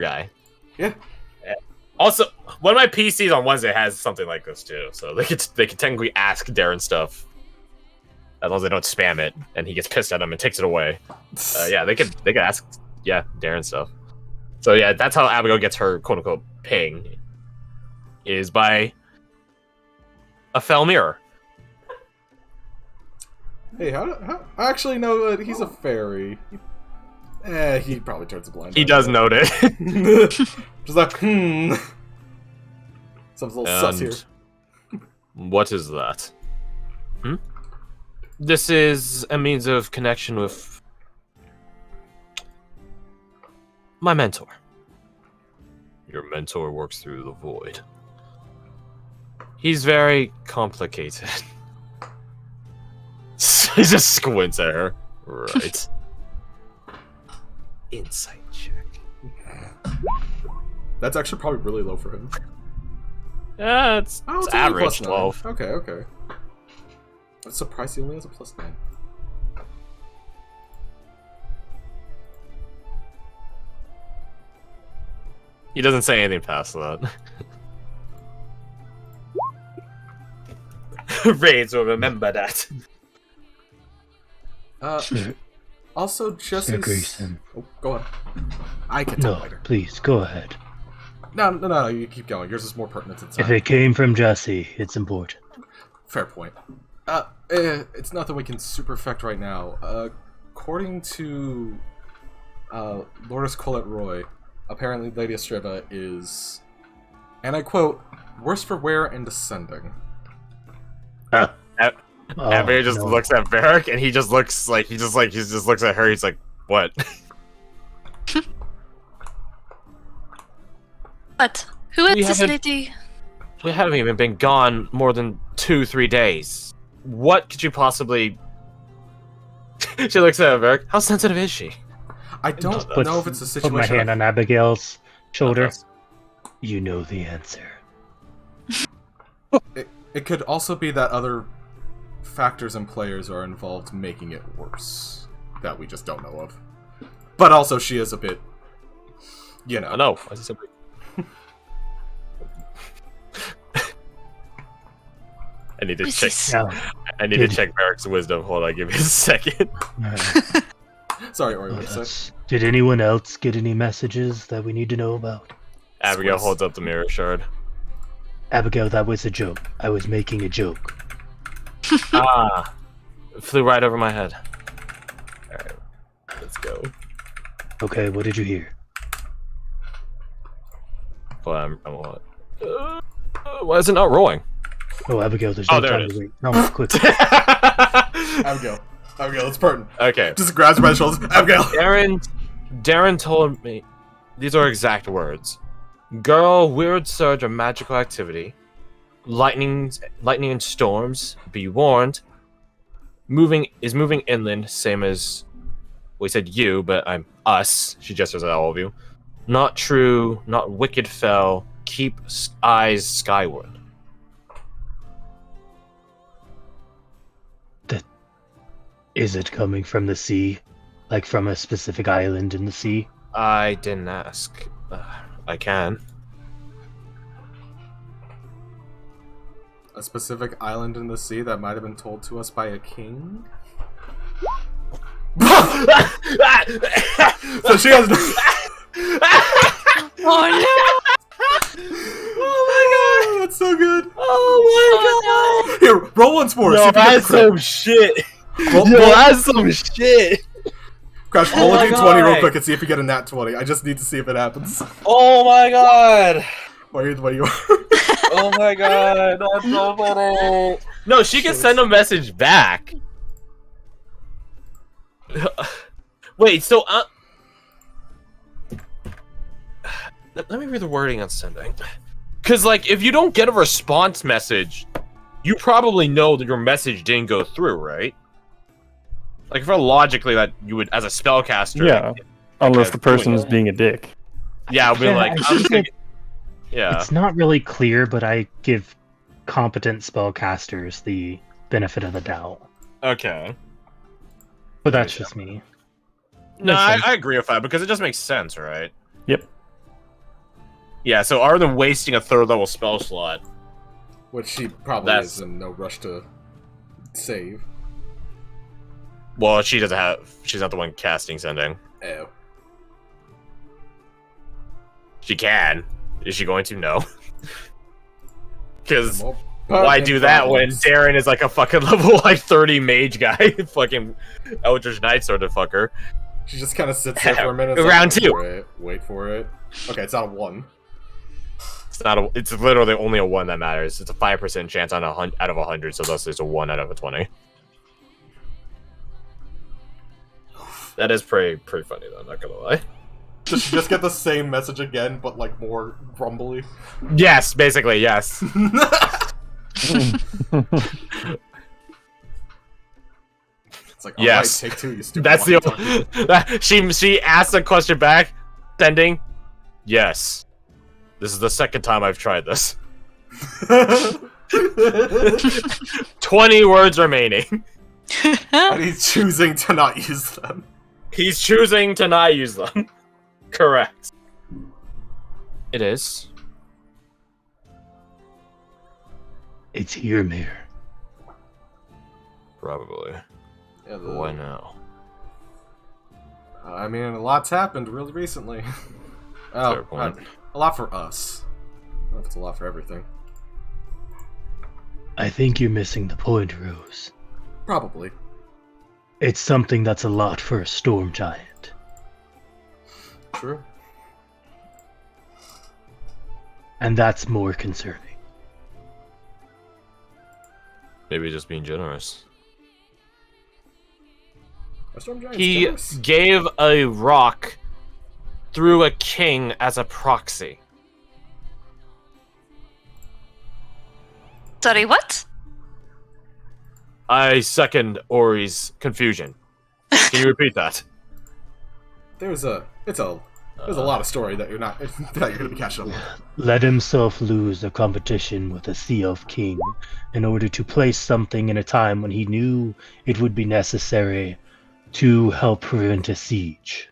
guy. Yeah. Also, one of my PCs on Wednesday has something like this too, so they could technically ask Darren stuff as long as they don't spam it, and he gets pissed at them and takes it away. Yeah, they could ask Darren stuff. So yeah, that's how Abigail gets her quote unquote ping, is by a fell mirror. Hey, how actually no, he's a fairy. He probably turns a blind eye. He does note it. Just like, Sounds a little sus here. What is that? This is a means of connection with my mentor. Your mentor works through the void. He's very complicated. He just squints at her. Right. Insight check. That's actually probably really low for him. Yeah, it's average 12. Okay. I'm surprised he only has a +9. He doesn't say anything past that. Raids will remember that. Also, Jesse's... Sir Grayson. Oh, go on. I can tell later. Please, go ahead. No, you keep going. Yours is more pertinent to the time. If it came from Jesse, it's important. Fair point. It's nothing we can super effect right now. According to Lourdes Colette Roy, apparently Lady Estrella is, and I quote, worse for wear and descending. Abby just looks at Varric, and he just looks like he just looks at her. He's like, "What?" What? Who is this lady? We haven't even been gone more than 2-3 days. What could you possibly? She looks at Varric. How sensitive is she? I don't know if it's a situation. Put my hand on Abigail's shoulder. You know the answer. It could also be that other factors and players are involved making it worse that we just don't know of. But also, she is a bit, you know. I know. I need to check. I need to check Varric's wisdom. Hold on, give me a second. Sorry, Ori, what did you say? Did anyone else get any messages that we need to know about? Abigail holds up the mirror shard. Abigail, that was a joke. I was making a joke. It flew right over my head. Alright, let's go. Okay, what did you hear? Well, why is it not rolling? Oh, Abigail, there's no time to wait. No, quick. Abigail, it's pertinent. Okay. Just grabs her by the shoulders. Abigail! Darren told me, these are exact words. Girl, weird surge of magical activity. Lightning and storms. Be warned. Moving inland, same as we said you, but I'm us. She gestures at all of you. Not true, not wicked fell. Keep eyes skyward. Is it coming from the sea? Like from a specific island in the sea? I didn't ask. I can. A specific island in the sea that might have been told to us by a king? So she has Oh no! Oh my god! That's so good! Oh my god! Here, roll once more. No, that's some shit! That's some shit! Crash, roll a d20 real quick and see if you get a nat 20. I just need to see if it happens. Oh my god! Where you are. Oh my god, that's so funny! No, she can send a message back. Wait, so let me read the wording on sending. Cause like, if you don't get a response message, you probably know that your message didn't go through, right? Like, for logically that you would, as a spellcaster. Yeah, unless the person is being a dick. Yeah, I'll be like, yeah. It's not really clear, but I give competent spellcasters the benefit of the doubt. Okay. But that's just me. No, I agree with that because it just makes sense, right? Yep. Yeah, so other than wasting a third level spell slot, Which she probably That's- is in no rush to save. well, she doesn't have. She's not the one casting sending. Oh. She can. Is she going to? No. Because Well, why fucking do that when problems. Darren is like a fucking level like 30 mage guy, fucking Eldritch Knight sort of fucker. She just kind of sits there for a minute. Round two. Wait for it. Okay, it's not a 1. It's not a. It's literally only a 1 that matters. It's a 5% chance on out of 100, so thus there's a 1 out of a 20. That is pretty funny though. I'm not gonna lie. Does she just get the same message again, but like more grumbly? Yes, basically yes. It's like, Yes. alright, take 2, you stupid That's the walkie-talkie. she asked the question back, sending. Yes, this is the second time I've tried this. 20 words remaining. And he's choosing to not use them. He's choosing to not use them. Correct. It is. It's here, Mayor. Probably. Yeah, But why now? I mean, a lot's happened really recently. Fair point. A lot for us. I don't know if it's a lot for everything. I think you're missing the point, Rose. Probably. It's something that's a lot for a storm giant. True. And that's more concerning. Maybe just being generous. Are storm giants He generous? gave a rock through a king as a proxy. Sorry, what? I second Ori's confusion. Can you repeat that? There's a lot of story that you're not that you're gonna be catching up on. Let himself lose a competition with a Sea Elf King in order to place something in a time when he knew it would be necessary to help prevent a siege.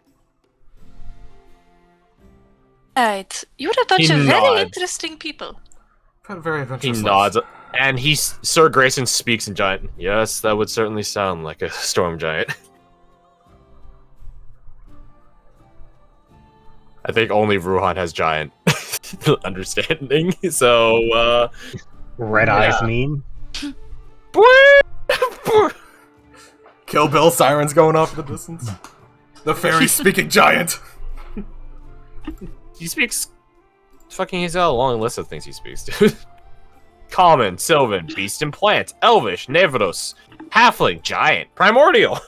Right. You're a bunch He of very nods. interesting people. I've had a very He adventurous nods, life. and Sir Grayson speaks in giant. Yes, that would certainly sound like a storm giant. I think only Ruhan has giant understanding, so, Red Yeah. Eyes mean? Kill Bill sirens going off in the distance. The fairy speaking giant. He speaks fucking, he's got a long list of things he speaks, dude. Common, Sylvan, Beast and Plant, Elvish, Nevados, Halfling, Giant, Primordial.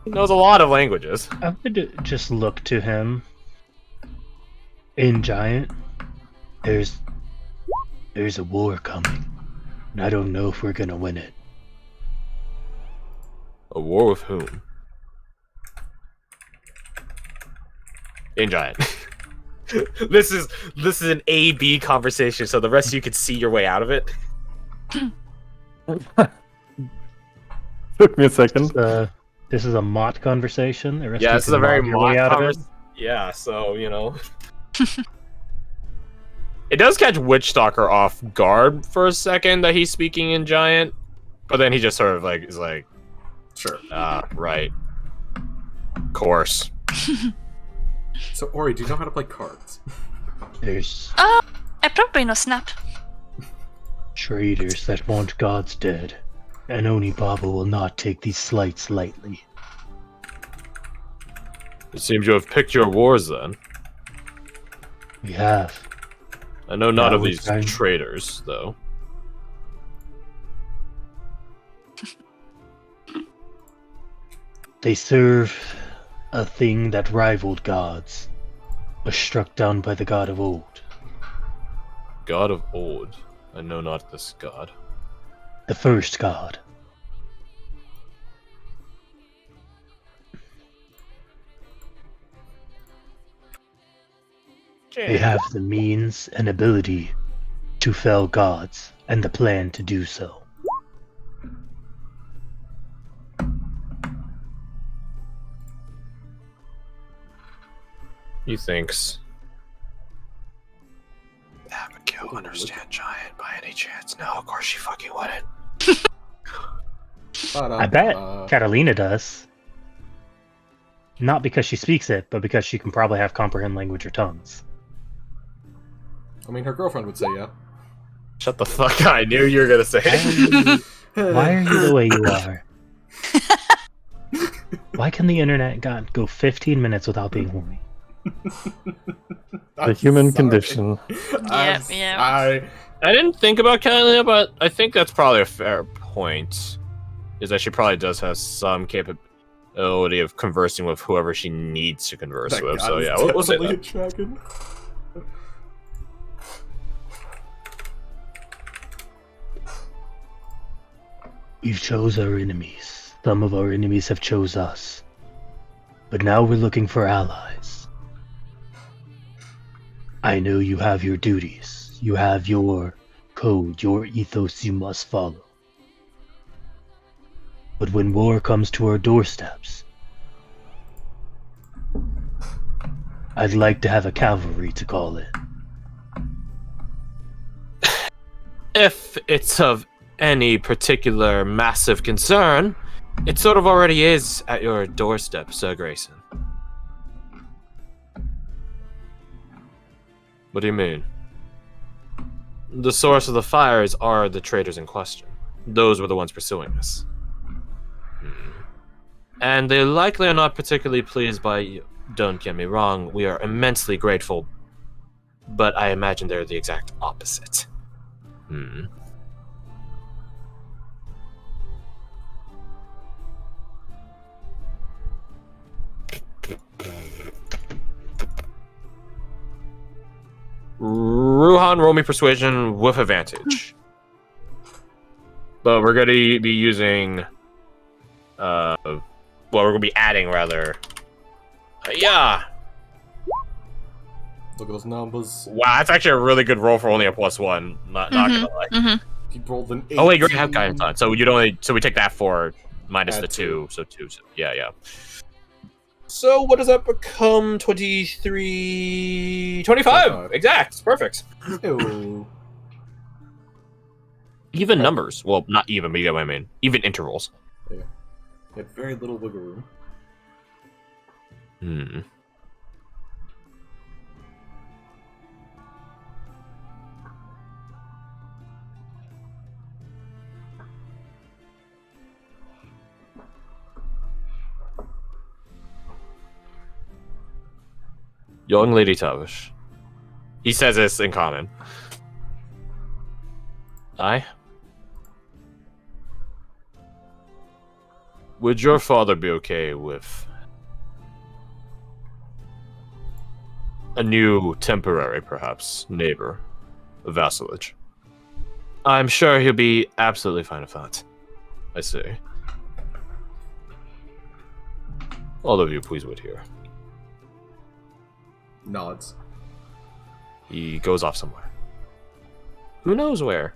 He knows a lot of languages. I would just look to him. In Giant, there's a war coming, and I don't know if we're gonna win it. A war with whom? In Giant. This is an A-B conversation, so the rest of you can see your way out of it. Took me a second. This is a Mott conversation. The rest Yeah, of you this is can a very nod your way mock out of it. conversation. Yeah, so, you know. It does catch Witchstalker off guard for a second that he's speaking in Giant, but then he just sort of like is like, Sure. right. Course. So Ori, do you know how to play cards? There's I probably know Snap. traitors that want gods dead, and Oni Baba will not take these slights lightly. It seems you have picked your wars then. We have. I know none Yeah, of we these tried. traitors, though. They serve a thing that rivaled gods, was struck down by the god of old. God of old. I know not this god. The first god. They have the means and ability to fell gods, and the plan to do so. He thinks. Abigail understand Giant by any chance? No, of course she fucking wouldn't. I bet Catalina does. Not because she speaks it, but because she can probably have comprehend language or tongues. I mean, her girlfriend would say yeah. Shut the fuck up. I knew you were gonna say it. Why are you the way you are? Why can the internet go 15 minutes without being horny? The human condition. Yep, yep. I didn't think about Catalina, but I think that's probably a fair point. Is that she probably does have some capability of conversing with whoever she needs to converse with. So yeah, we'll say that. Dragon. We've chose our enemies. Some of our enemies have chose us. But now we're looking for allies. I know you have your duties. You have your code, your ethos you must follow. But when war comes to our doorsteps, I'd like to have a cavalry to call in. If it's of any particular massive concern, it sort of already is at your doorstep, Sir Grayson. What do you mean? The source of the fires are the traitors in question. Those were the ones pursuing us. And they likely are not particularly pleased by you. Don't get me wrong, we are immensely grateful, but I imagine they're the exact opposite. Ruhan, roll me persuasion with advantage. But we're going to be using... well, we're going to be adding, rather. Yeah! Look at those numbers. Wow, that's actually a really good roll for only a +1. Not gonna lie. He rolled an 18. Oh wait, you already have guidance on, so you'd only... So we take that for minus Add the 2, 2. so 2. So, yeah. So what does that become? 23... 25! Exact! Perfect. Ew. Even numbers. Well, not even, but you get what I mean. Even intervals. Yeah. He had very little wiggle room. Young Lady Tavish. He says this in common. Would your father be okay with a new temporary, perhaps, neighbor of vassalage? I'm sure he'll be absolutely fine with that. I see. All of you, please wait here. Nods. He goes off somewhere. Who knows where?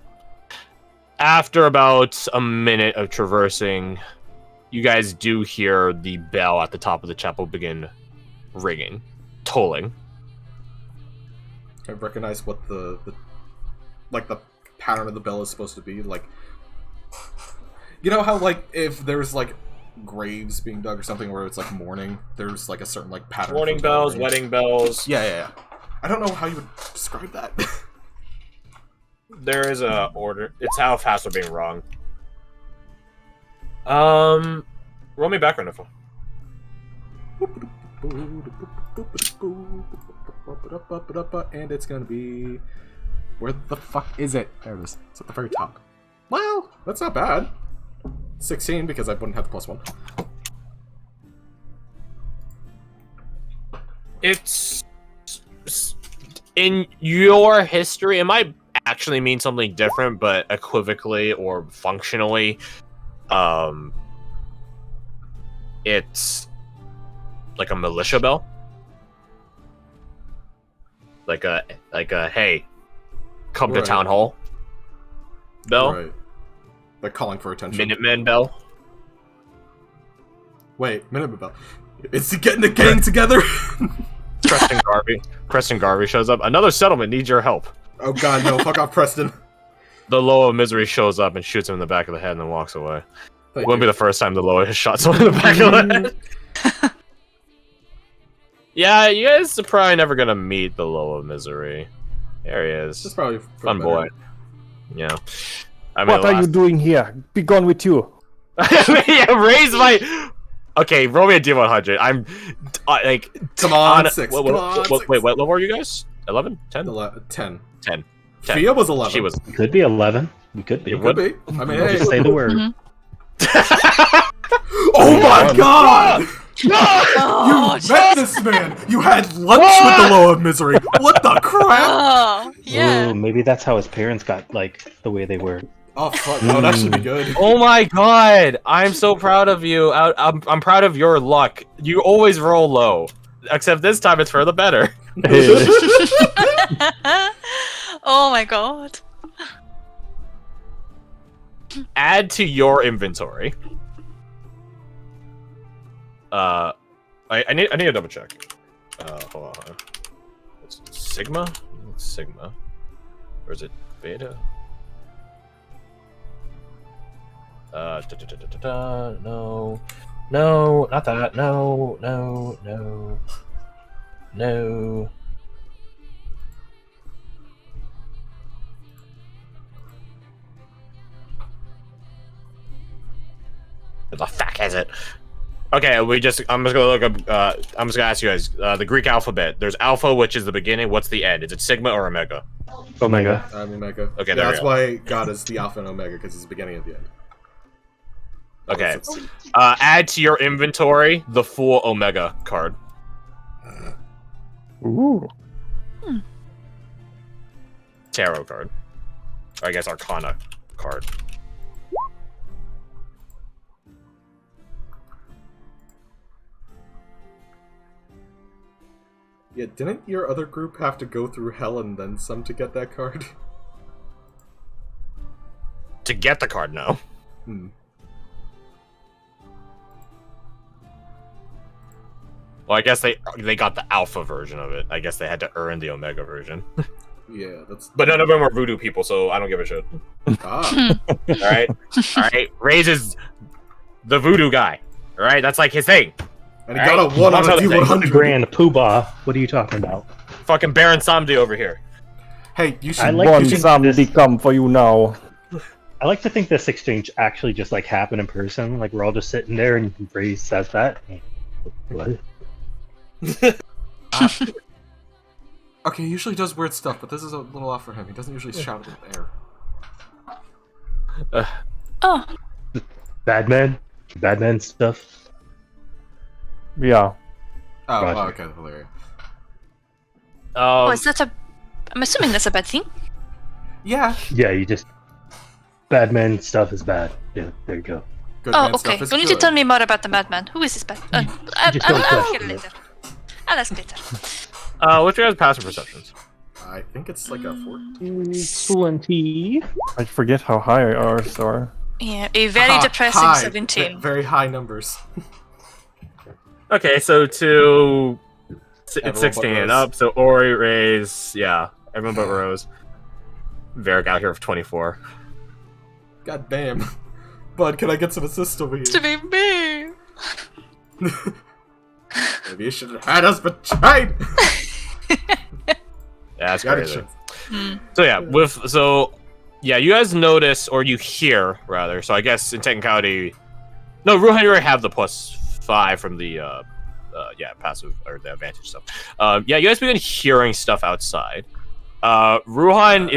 After about a minute of traversing, you guys do hear the bell at the top of the chapel begin ringing, tolling. I recognize what the pattern of the bell is supposed to be. Like, you know how, like, if there's, like, graves being dug or something where it's, like, mourning, there's, like, a certain, like, pattern. Mourning bells, wedding bells. Yeah. I don't know how you would describe that. There is a order. It's how fast we're being wrong. Roll me background info. And it's gonna be... Where the fuck is it? There it is. It's at the very top. Well, that's not bad. 16, because I wouldn't have the +1. It's... In your history, it might actually mean something different, but equivocally or functionally, it's like a militia bell. Like a hey, come to town hall bell. Right. Like calling for attention. Minutemen bell. Wait, Minutemen bell. It's getting the gang together. Preston Garvey shows up. Another settlement needs your help. Oh god, no, fuck off, Preston. The Loa of Misery shows up and shoots him in the back of the head and then walks away. Thank Wouldn't be you. the first time the Loa has shot someone in the back of the head. Yeah, you guys are probably never gonna meet the Loa of Misery. There he is. That's probably Fun better. boy. Yeah. I mean, What are you doing here? Be gone with you. Yeah, raise my. Okay, roll me a D100. I'm like. Come on, on 6. What, Come on, 6. wait, what level are you guys? 11? 10? 10. 10. Fia was 11. She was. We could be 11. We could be. It Could be. I mean, hey. Just say the word. Oh my god! Oh, You met this man! You had lunch with the Loa of Misery! What the crap? oh, yeah. Ooh, maybe that's how his parents got like the way they were. Oh fuck, that would actually be good. Oh my god! I'm so proud of you. I'm proud of your luck. You always roll low. Except this time it's for the better. Oh my god. Add to your inventory. I need a double check. Hold on. It's Sigma? It's Sigma. Or is it Beta? No. No, not that. No. Where the fuck is it? Okay, I'm just gonna look up. I'm just gonna ask you guys the Greek alphabet. There's Alpha, which is the beginning. What's the end? Is it Sigma or Omega? Omega. I'm Omega. Okay, Yeah, there we that's go. why God is the Alpha and Omega, because it's the beginning and the end. Okay. Add to your inventory the full Omega card. Ooh. Tarot card. Or I guess Arcana card. Yeah, didn't your other group have to go through hell and then some to get that card? To get the card, no. Hmm. Well, I guess they got the alpha version of it. I guess they had to earn the omega version. Yeah, that's... But none of them were voodoo people, so I don't give a shit. Ah. Alright? Alright? Raises the voodoo guy. Alright? That's like his thing. And he got a 1 on a D100. Grand Poobah. What are you talking about? Fucking Baron Samedi over here. Hey, you should... I like One to think somebody come for you now. I like to think this exchange actually just like happened in person. Like we're all just sitting there and Ray says that. What? Okay, he usually does weird stuff, but this is a little off for him. He doesn't usually shout in the air. Oh, Badman stuff. Yeah. Oh, Roger. oh, okay, hilarious. oh, is that a... I'm assuming that's a bad thing. Yeah. Yeah, you just Badman stuff is bad. Yeah, there you go. Good Oh, man okay. stuff is You need good. to tell me more about the madman. Who is this bad? just don't I'll ask question it it. later. I'll ask later. What's your guys' passive perceptions? I think it's like a 14. 20. I forget how high ours are. Yeah, a very Ha, depressing high. 17. Very high numbers. Okay, so to... It's Everyone 16 but and Rose. up, so Ori, Raze, yeah. Everyone but Rose. Varric out here of 24. God damn. Bud, can I get some assist over To here? be me. Maybe you should have had us betrayed! Yeah, that's Got crazy. it. So yeah, you guys notice, or you hear rather. So I guess in technicality, no, Ruhan, you already have the +5 from the passive or the advantage stuff. Yeah, you guys begin hearing stuff outside. Ruhan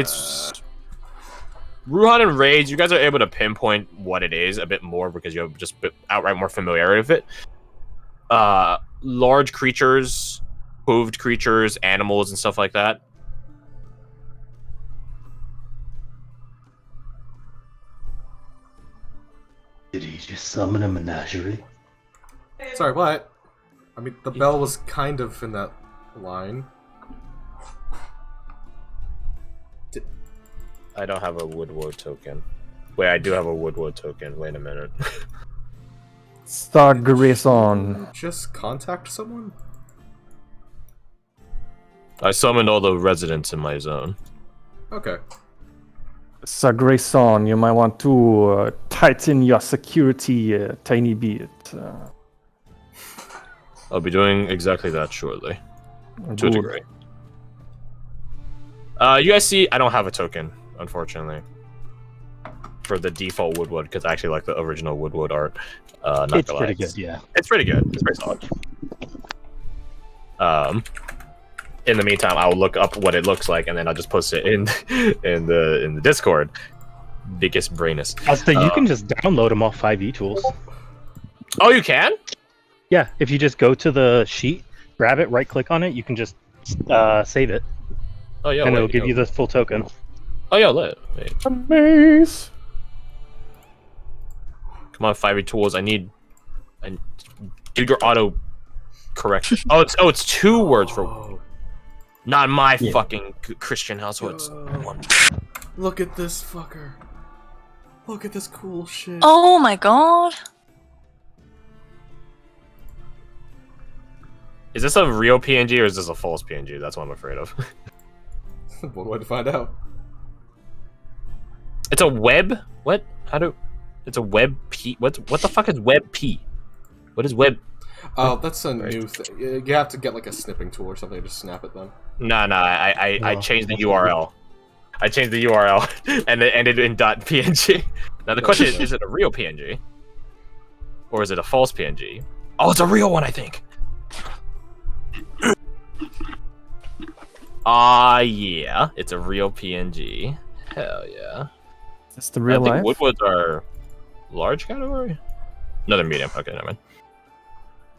and Rage, you guys are able to pinpoint what it is a bit more because you have just outright more familiarity with it. Large creatures, hooved creatures, animals, and stuff like that. Did he just summon a menagerie? Sorry, what? I mean, the bell was kind of in that line. I don't have a Woodward token. Wait, I do have a Woodward token. Wait a minute. Start Grayson. Just contact someone? I summoned all the residents in my zone. Okay. Sir Grayson, you might want to tighten your security a tiny bit. I'll be doing exactly that shortly. To a Good. degree. You guys see, I don't have a token, unfortunately, for the default Woodwood, because I actually like the original Woodwood art. Not It's gonna lie. pretty good, yeah. It's pretty good. It's pretty solid. In the meantime, I'll look up what it looks like, and then I'll just post it in the Discord. Biggest brainest. Also, you can just download them off 5e tools. Oh, you can? Yeah, if you just go to the sheet, grab it, right-click on it, you can just save it, Oh yeah. and wait, it'll give yo. you the full token. Oh yeah, lit. Wait. Amaze. Come on, 5e tools. I need. Do your auto correction. It's 2 words for. Oh, Not in my Yeah. fucking Christian household. It's Yo. 1. look at this fucker. Look at this cool shit. Oh my god. Is this a real PNG or is this a false PNG? That's what I'm afraid of. One way to find out. It's a web. What? It's a web P. What the fuck is web P? What is web? Oh, that's a new thing. You have to get like a snipping tool or something to just snap at them. No. I Oh, changed the that's URL. I changed the URL and it ended in .png. Now the question is it a real PNG or is it a false PNG? Oh, it's a real one, I think. Yeah, it's a real PNG. Hell yeah. Is the real I think life? Woodwoods are large category? No, they're medium. Okay, never mind.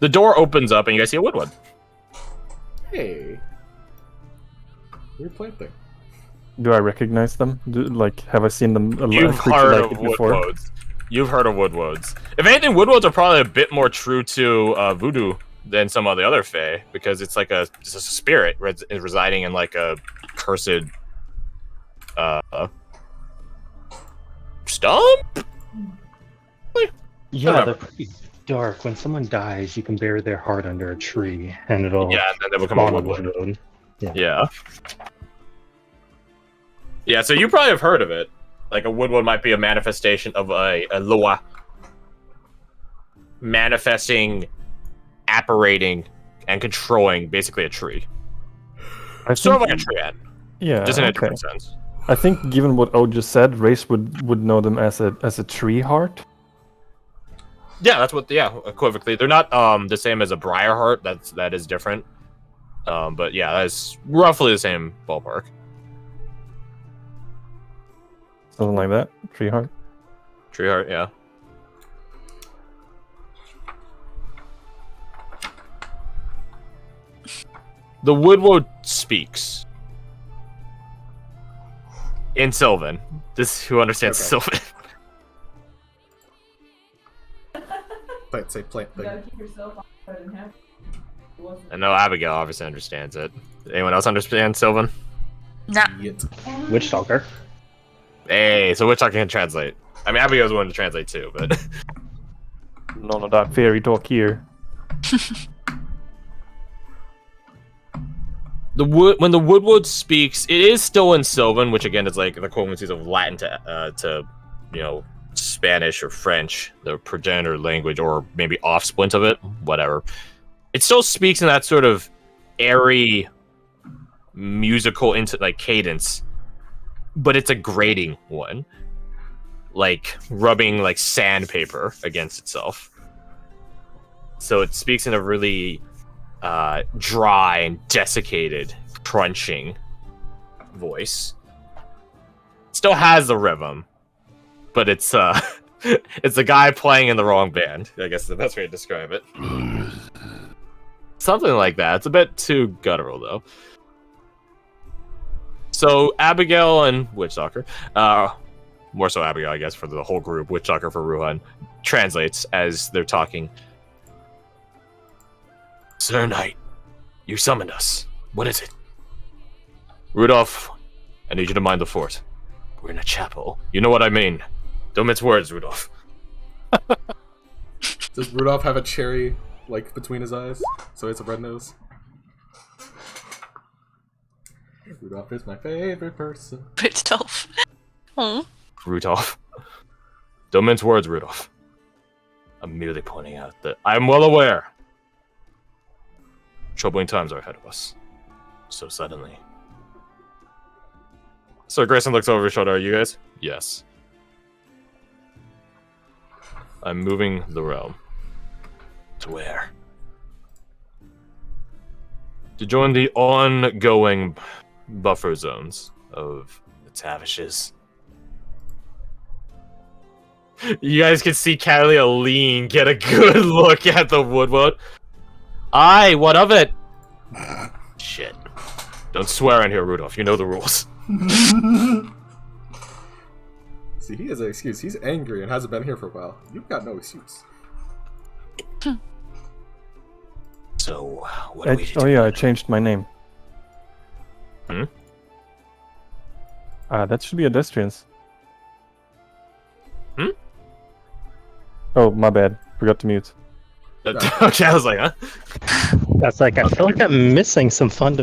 The door opens up and you guys see a Woodwood. Hey. Weird plant thing. Do I recognize them? Have I seen them? You've creature heard like of it before? Woodwoods. You've heard of Woodwoods. If anything, Woodwoods are probably a bit more true to voodoo than some of the other fae, because it's like just a spirit residing in like a cursed stump? Yeah, Whatever. they're pretty dark. When someone dies, you can bury their heart under a tree, and it'll Yeah, and then they become a spawn a Woodwood. Woodwood. Yeah. Yeah, so you probably have heard of it. Like a Woodwood might be a manifestation of a Loa. Manifesting, apparating, and controlling basically a tree. Sort of like a tree ant, Yeah. just in a okay. different sense. I think, given what O just said, Race would know them as a tree heart. Yeah, that's what. Yeah, equivocally, they're not the same as a briar heart. That is different. But yeah, that is roughly the same ballpark. Something like that. Tree heart. Tree heart, yeah. The Woodwood speaks in Sylvan. This who understands Okay. Sylvan. Plant say plant thing. I know Abigail obviously understands it. Anyone else understand Sylvan? Nah. Yet. Witch Stalker. Hey, so which I can translate. I mean, Abigail's willing to translate too, but None of that fairy talk here. when the Woodwood speaks, it is still in Sylvan, which again is like the equivalencies of Latin to Spanish or French, the progenitor language, or maybe offsplint of it, whatever. It still speaks in that sort of airy, musical into like cadence, but it's a grating one, like rubbing like sandpaper against itself. So it speaks in a really dry and desiccated, crunching voice. Still has the rhythm, but it's it's a guy playing in the wrong band. I guess is the best way to describe it. Something like that. It's a bit too guttural though. So Abigail and Witchstalker, more so Abigail, I guess, for the whole group. Witchstalker for Ruhan translates as they're talking. Sir Knight, you summoned us. What is it? Rudolph, I need you to mind the fort. We're in a chapel. You know what I mean. Don't mince words, Rudolph. Does Rudolph have a cherry like between his eyes? So it's a red nose. Rudolph is my favorite person. Rudolph. Oh. Rudolph. Don't mince words, Rudolph. I'm merely pointing out that I'm well aware troubling times are ahead of us. So suddenly. Sir Grayson looks over his shoulder. Are you guys? Yes. I'm moving the realm. To where? To join the ongoing buffer zones of the Tavishes. You guys can see Catalia lean, get a good look at the woodwood. Aye, what of it? Shit. Don't swear in here, Rudolph. You know the rules. See, he has an excuse. He's angry and hasn't been here for a while. You've got no excuse. So, what do we do? Oh yeah, I changed my name. Hmm? That should be pedestrians. Hmm? Oh, my bad. Forgot to mute. Okay, I was like, huh? That's like, I feel like I'm missing some fun